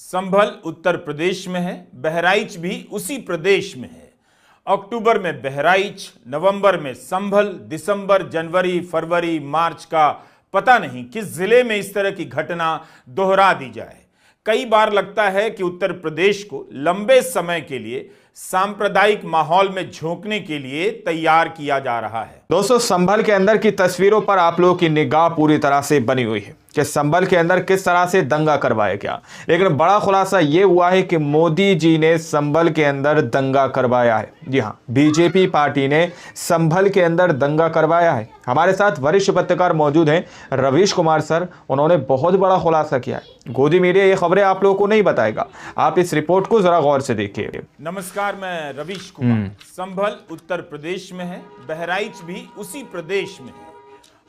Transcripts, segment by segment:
संभल उत्तर प्रदेश में है, बहराइच भी उसी प्रदेश में है। अक्टूबर में बहराइच, नवंबर में संभल, दिसंबर, जनवरी, फरवरी, मार्च का पता नहीं किस जिले में इस तरह की घटना दोहरा दी जाए। कई बार लगता है कि उत्तर प्रदेश को लंबे समय के लिए सांप्रदायिक माहौल में झोंकने के लिए तैयार किया जा रहा है। दोस्तों, संभल के अंदर की तस्वीरों पर आप लोगों की निगाह पूरी तरह से बनी हुई है कि संभल के अंदर किस तरह से दंगा करवाया गया। लेकिन बड़ा खुलासा यह हुआ है कि मोदी जी ने संभल के अंदर दंगा करवाया है। जी हाँ, बीजेपी पार्टी ने संभल के अंदर दंगा करवाया है। हमारे साथ वरिष्ठ पत्रकार मौजूद हैं, रवीश कुमार सर। उन्होंने बहुत बड़ा खुलासा किया है। गोदी मीडिया ये खबरें आप लोगों को नहीं बताएगा, आप इस रिपोर्ट को जरा गौर से देखिए। नमस्कार, मैं रवीश कुमार। संभल उत्तर प्रदेश में है, बहराइच भी उसी प्रदेश में है।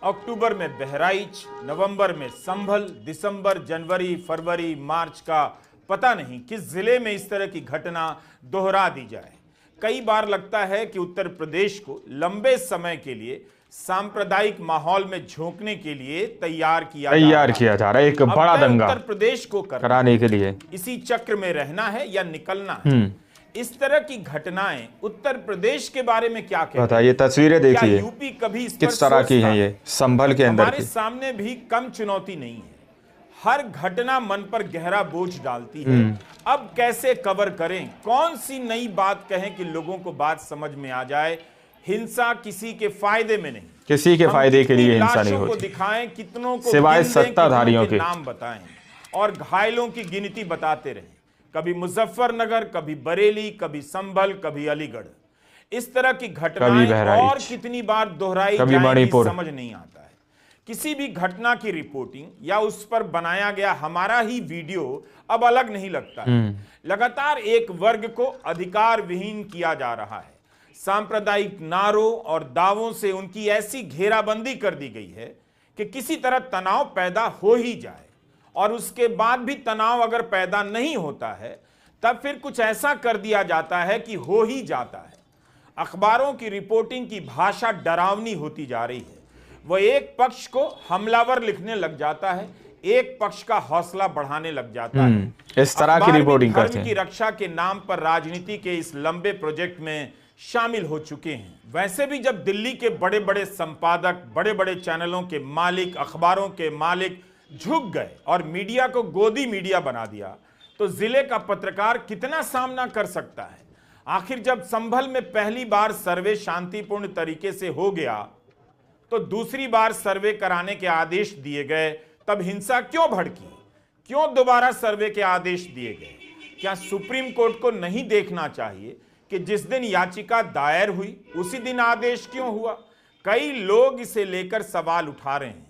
अक्टूबर में बहराइच, नवंबर में संभल, दिसंबर, जनवरी, फरवरी, मार्च का पता नहीं किस जिले में इस तरह की घटना दोहरा दी जाए। कई बार लगता है कि उत्तर प्रदेश को लंबे समय के लिए सांप्रदायिक माहौल में झोंकने के लिए तैयार किया जा रहा है। एक बड़ा दंगा उत्तर प्रदेश को कराने के लिए इसी चक्र में रहना है या निकलना है। इस तरह की घटनाएं उत्तर प्रदेश के बारे में क्या कहते हैं? ये तस्वीरें देखिए, यूपी कभी इस किस तरह की हैं ये संभल के अंदर हमारे सामने भी कम चुनौती नहीं है। हर घटना मन पर गहरा बोझ डालती है। अब कैसे कवर करें, कौन सी नई बात कहें कि लोगों को बात समझ में आ जाए। हिंसा किसी के फायदे में नहीं, किसी के फायदे के लिए हिंसा नहीं होती। दिखाएं, कितनों को सिवाय सत्ताधारियों के नाम बताएं और घायलों की गिनती बताते रहें। कभी मुजफ्फरनगर, कभी बरेली, कभी संभल, कभी अलीगढ़। इस तरह की घटनाएं और कितनी बार दोहराई जाएंगी समझ नहीं आता है। किसी भी घटना की रिपोर्टिंग या उस पर बनाया गया हमारा ही वीडियो अब अलग नहीं लगता है। लगातार एक वर्ग को अधिकार विहीन किया जा रहा है। सांप्रदायिक नारों और दावों से उनकी ऐसी घेराबंदी कर दी गई है कि किसी तरह तनाव पैदा हो ही जाए, और उसके बाद भी तनाव अगर पैदा नहीं होता है तब फिर कुछ ऐसा कर दिया जाता है कि हो ही जाता है। अखबारों की रिपोर्टिंग की भाषा डरावनी होती जा रही है। वह एक पक्ष को हमलावर लिखने लग जाता है, एक पक्ष का हौसला बढ़ाने लग जाता है। इस तरह की रिपोर्टिंग करते हैं। धर्म की रक्षा के नाम पर राजनीति के इस लंबे प्रोजेक्ट में शामिल हो चुके हैं। वैसे भी जब दिल्ली के बड़े बड़े संपादक, बड़े बड़े चैनलों के मालिक, अखबारों के मालिक झुक गए और मीडिया को गोदी मीडिया बना दिया, तो जिले का पत्रकार कितना सामना कर सकता है? आखिर जब संभल में पहली बार सर्वे शांतिपूर्ण तरीके से हो गया तो दूसरी बार सर्वे कराने के आदेश दिए गए, तब हिंसा क्यों भड़की? क्यों दोबारा सर्वे के आदेश दिए गए? क्या सुप्रीम कोर्ट को नहीं देखना चाहिए कि जिस दिन याचिका दायर हुई उसी दिन आदेश क्यों हुआ? कई लोग इसे लेकर सवाल उठा रहे हैं।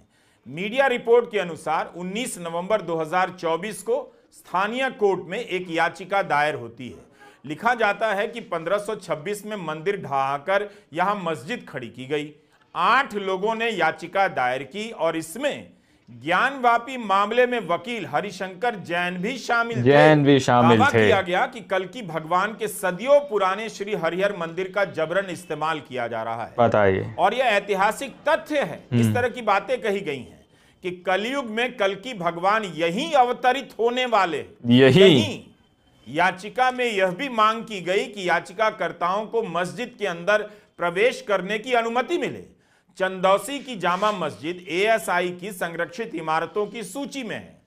मीडिया रिपोर्ट के अनुसार 19 नवंबर 2024 को स्थानीय कोर्ट में एक याचिका दायर होती है। लिखा जाता है कि 1526 में मंदिर ढहाकर यहां मस्जिद खड़ी की गई। 8 लोगों ने याचिका दायर की और इसमें ज्ञानवापी मामले में वकील हरिशंकर जैन भी शामिल थे। दावा किया गया कि कल्कि भगवान के सदियों पुराने श्री हरिहर मंदिर का जबरन इस्तेमाल किया जा रहा है। बताइए, और यह ऐतिहासिक तथ्य है। इस तरह की बातें कही गई हैं कि कलयुग में कल्कि भगवान यही अवतरित होने वाले। यही याचिका में यह भी मांग की गई कि याचिकाकर्ताओं को मस्जिद के अंदर प्रवेश करने की अनुमति मिले। चंदौसी की जामा मस्जिद एएसआई की संरक्षित इमारतों की सूची में है।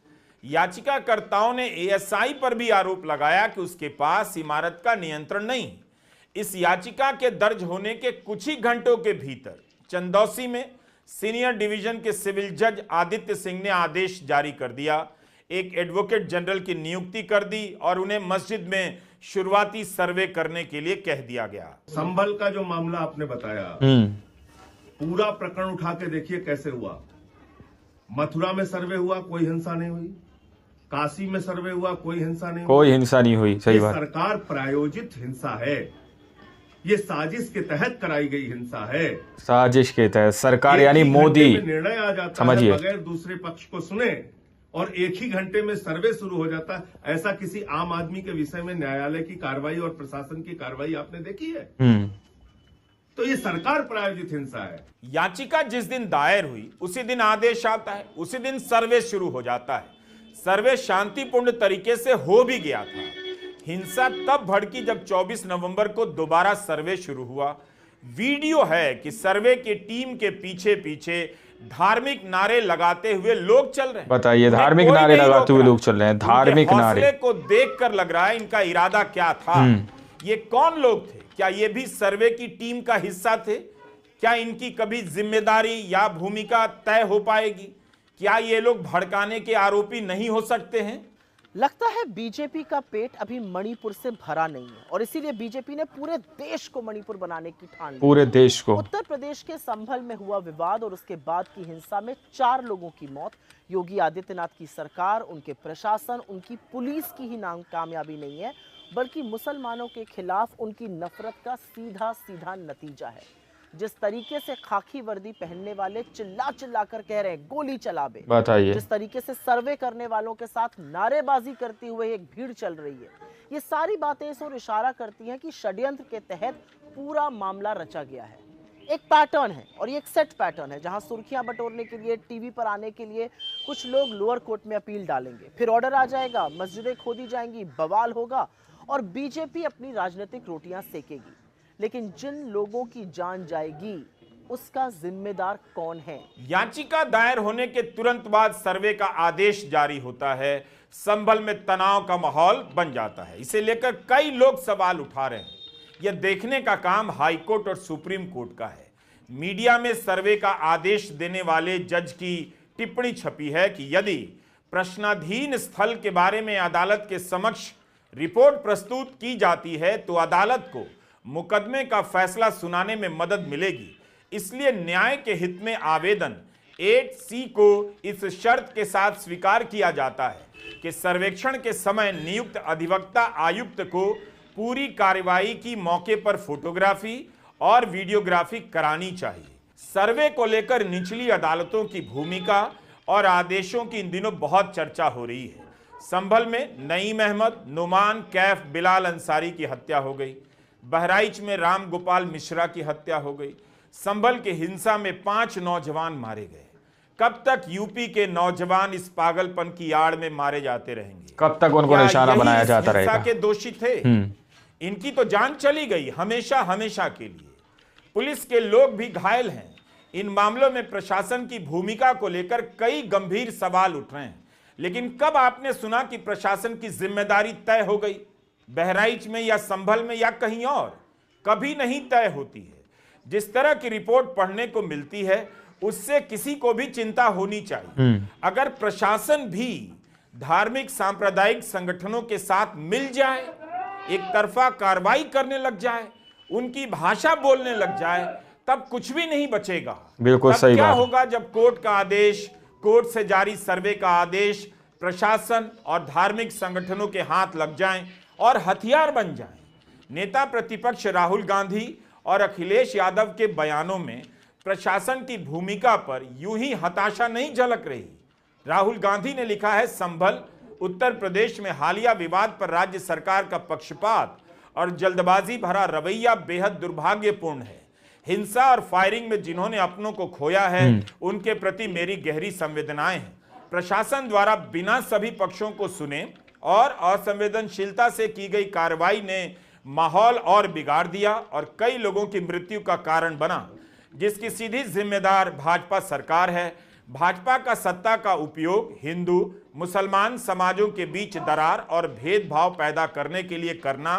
याचिकाकर्ताओं ने एएसआई पर भी आरोप लगाया कि उसके पास इमारत का नियंत्रण नहीं। इस याचिका के दर्ज होने के कुछ ही घंटों के भीतर चंदौसी में सीनियर डिवीजन के सिविल जज आदित्य सिंह ने आदेश जारी कर दिया, एक एडवोकेट जनरल की नियुक्ति कर दी और उन्हें मस्जिद में शुरुआती सर्वे करने के लिए कह दिया गया। संभल का जो मामला आपने बताया, पूरा प्रकरण उठा के देखिए कैसे हुआ। मथुरा में सर्वे हुआ, कोई हिंसा नहीं हुई। काशी में सर्वे हुआ, कोई हिंसा नहीं हुई। सही बात। सरकार प्रायोजित हिंसा है, ये साजिश के तहत कराई गई हिंसा है। साजिश के तहत सरकार यानी मोदी निर्णय आ जाता है बगैर दूसरे पक्ष को सुने, और एक ही घंटे में सर्वे शुरू हो जाता है। ऐसा किसी आम आदमी के विषय में न्यायालय की कार्रवाई और प्रशासन की कार्रवाई आपने देखी है? तो ये सरकार प्रायोजित हिंसा है। याचिका जिस दिन दायर हुई उसी दिन आदेश आता है, उसी दिन सर्वे शुरू हो जाता है। सर्वे शांतिपूर्ण तरीके से हो भी गया था। हिंसा तब भड़की जब 24 नवंबर को दोबारा सर्वे शुरू हुआ। वीडियो है कि सर्वे की टीम के पीछे पीछे धार्मिक नारे लगाते हुए लोग चल रहे हैं। बताइए, धार्मिक नारे लगाते हुए लोग चल रहे हैं, धार्मिक नारे। हौसले को देखकर लग रहा है इनका इरादा क्या था। ये कौन लोग थे? क्या ये भी सर्वे की टीम का हिस्सा थे? क्या इनकी कभी जिम्मेदारी या भूमिका तय हो पाएगी? क्या ये लोग भड़काने के आरोपी नहीं हो सकते हैं? लगता है बीजेपी का पेट अभी मणिपुर से भरा नहीं है और इसीलिए बीजेपी ने पूरे देश को मणिपुर बनाने की ठान ली। पूरे देश को। उत्तर प्रदेश के संभल में हुआ विवाद और उसके बाद की हिंसा में 4 लोगों की मौत। योगी आदित्यनाथ की सरकार, उनके प्रशासन, उनकी पुलिस की ही कामयाबी नहीं है, बल्कि मुसलमानों के खिलाफ उनकी नफरत का सीधा सीधा नतीजा है। जिस तरीके से खाकी वर्दी पहनने वाले चिल्ला चिल्ला कर कह रहे हैं गोली चला बे, बताइए, जिस तरीके से सर्वे करने वालों के साथ नारेबाजी करती हुए एक भीड़ चल रही है, ये सारी बातें इस ओर इशारा करती हैं कि षड्यंत्र के तहत पूरा मामला रचा गया है। एक पैटर्न है और ये एक सेट पैटर्न है, जहां सुर्खियां बटोरने के लिए, टीवी पर आने के लिए कुछ लोग लोअर कोर्ट में अपील डालेंगे, फिर ऑर्डर आ जाएगा, मस्जिदें खोदी जाएंगी, बवाल होगा और बीजेपी अपनी राजनीतिक रोटियां सेकेगी। लेकिन जिन लोगों की जान जाएगी उसका जिम्मेदार कौन है? याचिका दायर होने के तुरंत बाद सर्वे का आदेश जारी होता है। संभल में तनाव का माहौल बन जाता है। इसे लेकर कई लोग सवाल उठा रहे हैं। यह देखने का काम हाईकोर्ट और सुप्रीम कोर्ट का है। मीडिया में सर्वे का आदेश देने वाले जज की टिप्पणी छपी है कि यदि प्रश्नाधीन स्थल के बारे में अदालत के समक्ष रिपोर्ट प्रस्तुत की जाती है तो अदालत को मुकदमे का फैसला सुनाने में मदद मिलेगी। इसलिए न्याय के हित में आवेदन 8C को इस शर्त के साथ स्वीकार किया जाता है कि सर्वेक्षण के समय नियुक्त अधिवक्ता आयुक्त को पूरी कार्रवाई की मौके पर फोटोग्राफी और वीडियोग्राफी करानी चाहिए। सर्वे को लेकर निचली अदालतों की भूमिका और आदेशों की इन दिनों बहुत चर्चा हो रही है। संभल में नईम अहमद, नुमान, कैफ, बिलाल अंसारी की हत्या हो गई। बहराइच में राम गोपाल मिश्रा की हत्या हो गई। संभल के हिंसा में 5 नौजवान मारे गए। कब तक यूपी के नौजवान इस पागलपन की आड़ में मारे जाते रहेंगे? कब तक उनको निशाना बनाया जाता रहेगा? हिंसा के दोषी थे, इनकी तो जान चली गई हमेशा हमेशा के लिए। पुलिस के लोग भी घायल हैं। इन मामलों में प्रशासन की भूमिका को लेकर कई गंभीर सवाल उठ रहे हैं। लेकिन कब आपने सुना कि प्रशासन की जिम्मेदारी तय हो गई? बहराइच में या संभल में या कहीं और? कभी नहीं तय होती है। जिस तरह की रिपोर्ट पढ़ने को मिलती है उससे किसी को भी चिंता होनी चाहिए। अगर प्रशासन भी धार्मिक सांप्रदायिक संगठनों के साथ मिल जाए, एक तरफा कार्रवाई करने लग जाए, उनकी भाषा बोलने लग जाए, तब कुछ भी नहीं बचेगा। बिल्कुल सही बात। क्या होगा जब कोर्ट का आदेश, कोर्ट से जारी सर्वे का आदेश प्रशासन और धार्मिक संगठनों के हाथ लग जाएं और हथियार बन जाएं? नेता प्रतिपक्ष राहुल गांधी और अखिलेश यादव के बयानों में प्रशासन की भूमिका पर यूं ही हताशा नहीं झलक रही। राहुल गांधी ने लिखा है, संभल उत्तर प्रदेश में हालिया विवाद पर राज्य सरकार का पक्षपात और जल्दबाजी भरा रवैया बेहद दुर्भाग्यपूर्ण है। हिंसा और फायरिंग में जिन्होंने अपनों को खोया है उनके प्रति मेरी गहरी संवेदनाएं हैं। प्रशासन द्वारा बिना सभी पक्षों को सुने और असंवेदनशीलता से की गई कार्रवाई ने माहौल और बिगाड़ दिया और कई लोगों की मृत्यु का कारण बना, जिसकी सीधी जिम्मेदार भाजपा सरकार है। भाजपा का सत्ता का उपयोग हिंदू मुसलमान समाजों के बीच दरार और भेदभाव पैदा करने के लिए करना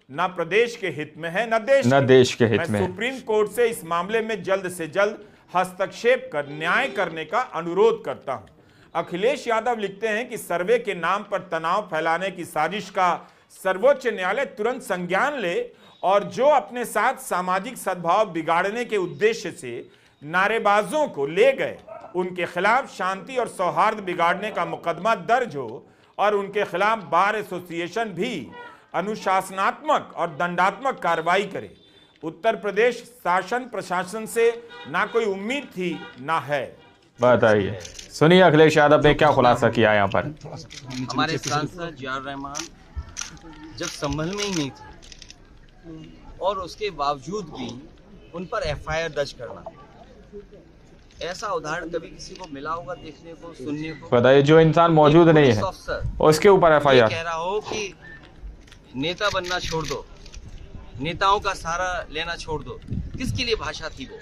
न प्रदेश के हित में है न देश के हित में। मैं सुप्रीम कोर्ट से इस मामले में जल्द से जल्द हस्तक्षेप कर न्याय करने का अनुरोध करता हूं। अखिलेश यादव लिखते हैं कि सर्वे के नाम पर तनाव फैलाने की साजिश का सर्वोच्च न्यायालय तुरंत संज्ञान ले और जो अपने साथ सामाजिक सद्भाव बिगाड़ने के उद्देश्य से नारेबाजों को ले गए उनके खिलाफ शांति और सौहार्द बिगाड़ने का मुकदमा दर्ज हो और उनके खिलाफ बार एसोसिएशन भी अनुशासनात्मक और दंडात्मक कार्रवाई करे। उत्तर प्रदेश शासन प्रशासन से ना कोई उम्मीद थी ना है। बताइए, सुनिए अखिलेश यादव ने क्या खुलासा किया यहाँ पर। हमारे सांसद जियाउर रहमान जब संभल में ही नहीं थे और उसके बावजूद भी उन पर एफआईआर दर्ज करना, ऐसा उदाहरण कभी किसी को मिला होगा देखने को, सुनने को? बताइए, जो इंसान मौजूद एक नहीं पुलिस है ऑफिसर उसके ऊपर ये एफआईआर। कह रहा हो कि नेता बनना छोड़ दो, नेताओं का सहारा लेना छोड़ दो, किसके लिए भाषा थी वो?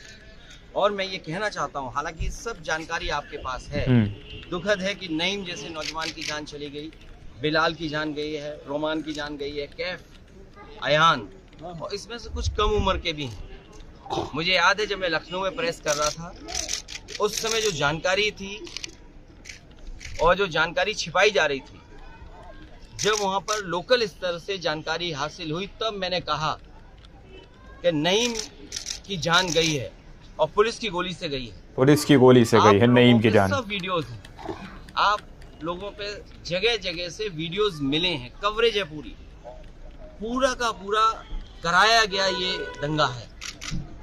और मैं ये कहना चाहता हूँ, हालांकि सब जानकारी आपके पास है, दुखद है कि नईम जैसे नौजवान की जान चली गई, बिलाल की जान गई है, रोमान की जान गई है, कैफ, अयान, और इसमें से कुछ कम उम्र के भी हैं। मुझे याद है जब मैं लखनऊ में प्रेस कर रहा था, उस समय जो जानकारी थी और जो जानकारी छिपाई जा रही थी, जब वहां पर लोकल स्तर से जानकारी हासिल हुई, तब मैंने कहा कि नईम की जान गई है और पुलिस की गोली से गई है। पुलिस की गोली से गई है नईम की जान। सब वीडियोस हैं, आप लोगों पे जगह जगह से वीडियोस मिले हैं, कवरेज है पूरा का पूरा कराया गया ये दंगा है।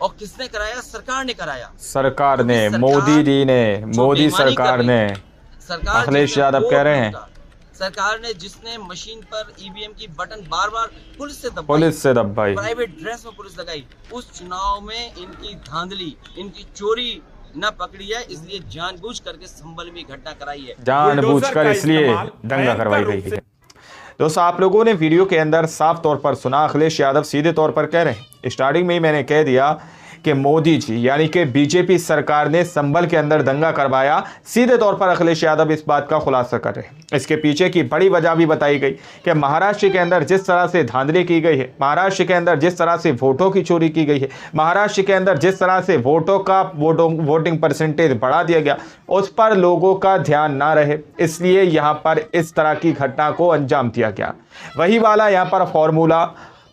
और किसने कराया? सरकार ने कराया। सरकार ने, सरकार मोदी जी ने, मोदी बेईमानी सरकार कर रही ने, है। सरकार अखिलेश जिसने यादव वोट कह रहे हैं। लूटा, सरकार ने जिसने मशीन पर ईवीएम की बटन बार बार पुलिस से दबाई, प्राइवेट ड्रेस में पुलिस लगाई, उस चुनाव में इनकी धांधली, इनकी चोरी न पकड़ी है, इसलिए जानबूझ करके संभल में घटना कराई है। जानबूझकर इसलिए दंगा करवाई गई है। दोस्तों, आप लोगों ने वीडियो के अंदर साफ तौर पर सुना, अखिलेश यादव सीधे तौर पर कह रहे हैं, स्टार्टिंग में ही मैंने कह दिया कि मोदी जी यानी कि बीजेपी सरकार ने संभल के अंदर दंगा करवाया। सीधे तौर पर अखिलेश यादव इस बात का खुलासा कर रहे हैं। इसके पीछे की बड़ी वजह भी बताई गई कि महाराष्ट्र के अंदर जिस तरह से धांधली की गई है, महाराष्ट्र के अंदर जिस तरह से वोटों की चोरी की गई है, महाराष्ट्र के अंदर जिस तरह से वोटिंग परसेंटेज बढ़ा दिया गया, उस पर लोगों का ध्यान ना रहे, इसलिए यहाँ पर इस तरह की घटना को अंजाम दिया गया। वही वाला यहाँ पर फॉर्मूला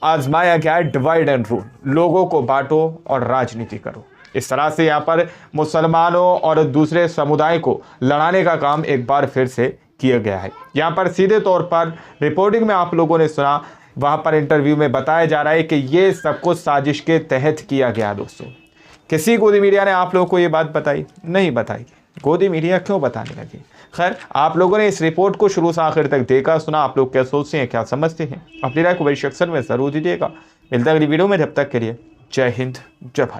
आजमाया गया, डिवाइड एंड रूल, लोगों को बांटो और राजनीति करो। इस तरह से यहाँ पर मुसलमानों और दूसरे समुदाय को लड़ाने का काम एक बार फिर से किया गया है। यहाँ पर सीधे तौर पर रिपोर्टिंग में आप लोगों ने सुना, वहाँ पर इंटरव्यू में बताया जा रहा है कि ये सब कुछ साजिश के तहत किया गया। दोस्तों, किसी गोदी मीडिया ने आप लोगों को ये बात बताई? नहीं बताई। गोदी मीडिया क्यों बताने लगी? खैर, आप लोगों ने इस रिपोर्ट को शुरू से आखिर तक देखा, सुना, आप लोग क्या सोचते हैं, क्या समझते हैं? अपनी राय को बड़ी सेक्शन में जरूर दीजिएगा। मिलता है अगली वीडियो में, जब तक के लिए जय हिंद, जय भारत।